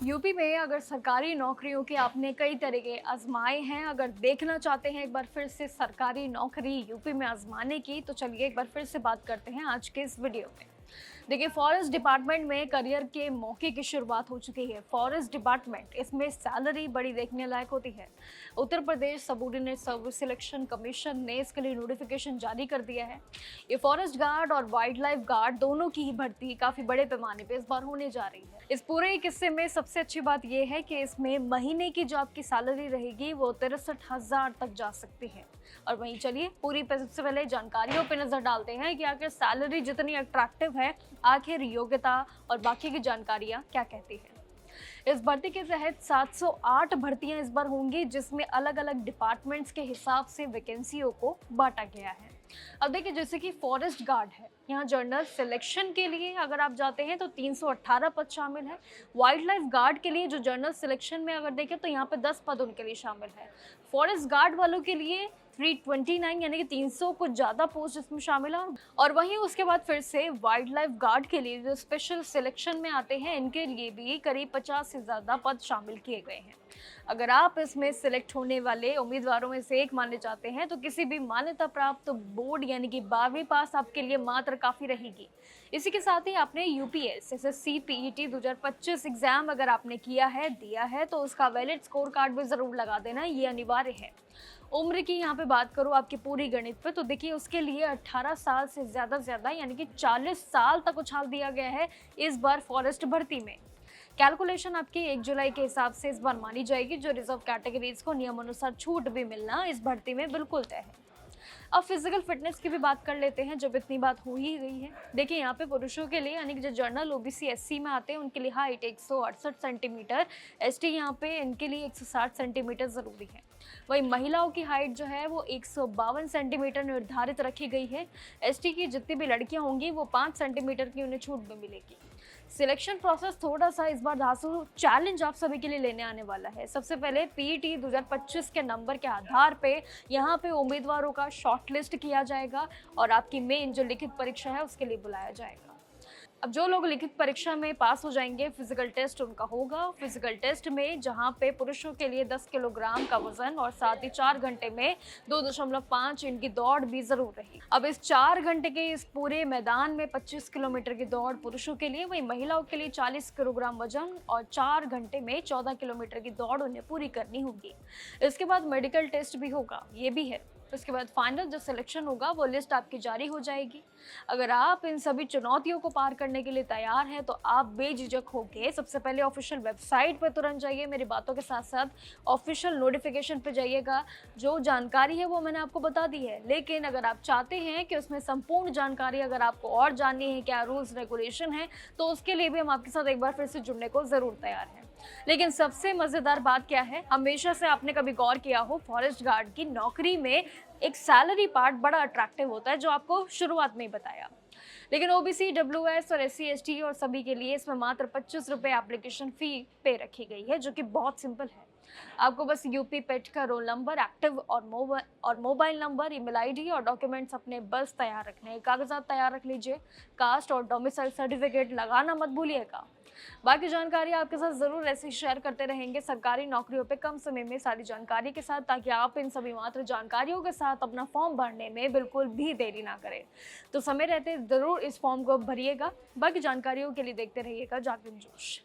UP में अगर सरकारी नौकरियों के आपने कई तरीके आजमाए हैं, अगर देखना चाहते हैं एक बार फिर से सरकारी नौकरी यूपी में आजमाने की, तो चलिए एक बार फिर से बात करते हैं आज के इस वीडियो में। देखिए, फॉरेस्ट डिपार्टमेंट में करियर के मौके की शुरुआत हो चुकी है। फॉरेस्ट डिपार्टमेंट, इसमें सैलरी बड़ी देखने लायक होती है। Uttar Pradesh subordinate service selection commission ने इसके लिए नोटिफिकेशन जारी कर दिया है। ये फॉरेस्ट गार्ड और वाइल्ड लाइफ गार्ड दोनों की ही भर्ती काफी बड़े पैमाने पे इस बार होने जा रही है। इस पूरे किस्से में सबसे अच्छी बात यह है कि इसमें महीने की जो आपकी सैलरी रहेगी वो 63,000 तक जा सकती है। और वहीं चलिए पूरी पे सबसे पहले जानकारियों पे नजर डालते हैं कि आखिर सैलरी जितनी अट्रैक्टिव है, आखिर योग्यता और बाकी की जानकारियां क्या कहती है। इस भर्ती के तहत 708 भर्तियां इस बार होंगी, जिसमें अलग अलग डिपार्टमेंट्स के हिसाब से वैकेंसियों को बांटा गया है। अब देखिए, जैसे कि फॉरेस्ट गार्ड है, यहाँ जनरल सिलेक्शन के लिए अगर आप जाते हैं तो 318 पद शामिल है। वाइल्ड लाइफ गार्ड के लिए जो जनरल सिलेक्शन में अगर देखें तो यहाँ पे 10 पद उनके लिए शामिल है। फॉरेस्ट गार्ड वालों के लिए 329 यानी कि 300 कुछ ज़्यादा पोस्ट इसमें शामिल है। और वहीं उसके बाद फिर से वाइल्ड लाइफ गार्ड के लिए जो स्पेशल सिलेक्शन में आते हैं, इनके लिए भी करीब 50 से ज़्यादा पद शामिल किए गए हैं। अगर आप इसमें सिलेक्ट होने वाले उम्मीदवारों में से एक माने जाते हैं तो किसी भी मान्यता प्राप्त बोर्ड यानी कि 12वीं पास आपके लिए मात्र काफ़ी रहेगी। इसी के साथ ही आपने यूपीएस एसएससी पीईटी 2025 एग्जाम अगर आपने किया है, दिया है, तो उसका वैलिड स्कोर कार्ड भी ज़रूर लगा देना, ये अनिवार्य है। उम्र की यहाँ पे बात करूँ आपकी पूरी गणित पे, तो देखिए उसके लिए 18 साल से ज़्यादा यानी कि 40 साल तक उछाल दिया गया है इस बार फॉरेस्ट भर्ती में। कैलकुलेशन आपकी 1 जुलाई के हिसाब से इस बार मानी जाएगी, जो रिजर्व कैटेगरीज को नियम अनुसार छूट भी मिलना इस भर्ती में बिल्कुल तय है। अब फिजिकल फिटनेस की भी बात कर लेते हैं, जब इतनी बात हो ही गई है। देखिए, यहाँ पे पुरुषों के लिए यानी कि जो जनरल ओबीसी एससी में आते हैं उनके लिए हाइट 168 सेंटीमीटर, एसटी यहाँ पे इनके लिए 160 सेंटीमीटर ज़रूरी है। वहीं महिलाओं की हाइट जो है वो 152 सेंटीमीटर निर्धारित रखी गई है। एसटी की जितनी भी लड़कियां होंगी वो 5 सेंटीमीटर की उन्हें छूट भी मिलेगी। सिलेक्शन प्रोसेस थोड़ा सा इस बार धांसू चैलेंज आप सभी के लिए लेने आने वाला है। सबसे पहले पीईटी 2025 के नंबर के आधार पे यहाँ पे उम्मीदवारों का शॉर्टलिस्ट किया जाएगा और आपकी मेन जो लिखित परीक्षा है उसके लिए बुलाया जाएगा। अब जो लोग लिखित परीक्षा में पास हो जाएंगे, फिजिकल टेस्ट उनका होगा। फिजिकल टेस्ट में जहां पे पुरुषों के लिए 10 किलोग्राम का वजन और साथ ही 4 घंटे में 2.5 इनकी दौड़ भी जरूर रहेगी। अब इस 4 घंटे के इस पूरे मैदान में 25 किलोमीटर की दौड़ पुरुषों के लिए, वहीं महिलाओं के लिए 40 किलोग्राम वजन और 4 घंटे में 14 किलोमीटर की दौड़ उन्हें पूरी करनी होगी। इसके बाद मेडिकल टेस्ट भी होगा, ये भी है। उसके बाद फाइनल जो सिलेक्शन होगा वो लिस्ट आपकी जारी हो जाएगी। अगर आप इन सभी चुनौतियों को पार करने के लिए तैयार हैं तो आप बेझिझक होकर सबसे पहले ऑफिशियल वेबसाइट पर तुरंत जाइए। मेरी बातों के साथ साथ ऑफिशियल नोटिफिकेशन पे जाइएगा। जो जानकारी है वो मैंने आपको बता दी है, लेकिन अगर आप चाहते हैं कि उसमें संपूर्ण जानकारी अगर आपको और जाननी है, क्या रूल्स रेगुलेशन है, तो उसके लिए भी हम आपके साथ एक बार फिर से जुड़ने को जरूर तैयार हैं। लेकिन सबसे मजेदार बात क्या है, हमेशा से आपने कभी गौर किया हो फॉरेस्ट गार्ड की नौकरी में एक सैलरी पार्ट बड़ा अट्रैक्टिव होता है, जो आपको शुरुआत में ही बताया। लेकिन ओबीसी, डब्ल्यूएस और एससी एसटी और सभी के लिए इसमें मात्र 25 रुपये एप्लीकेशन फी पे रखी गई है, जो कि बहुत सिंपल है। आपको बस यूपी पेट का रोल नंबर, एक्टिव और मोबाइल नंबर, ईमेल आईडी और डॉक्यूमेंट्स अपने बस तैयार रखने हैं। कागजात तैयार रख लीजिए। कास्ट और डोमिसाइल सर्टिफिकेट लगाना मत भूलिएगा। बाकी जानकारी आपके साथ जरूर ऐसे ही शेयर करते रहेंगे सरकारी नौकरियों पे कम समय में सारी जानकारी के साथ, ताकि आप इन सभी मात्र जानकारियों के साथ अपना फॉर्म भरने में बिल्कुल भी देरी ना करें। तो समय रहते जरूर इस फॉर्म को भरिएगा। बाकी जानकारियों के लिए देखते रहिएगा जागरण जोश।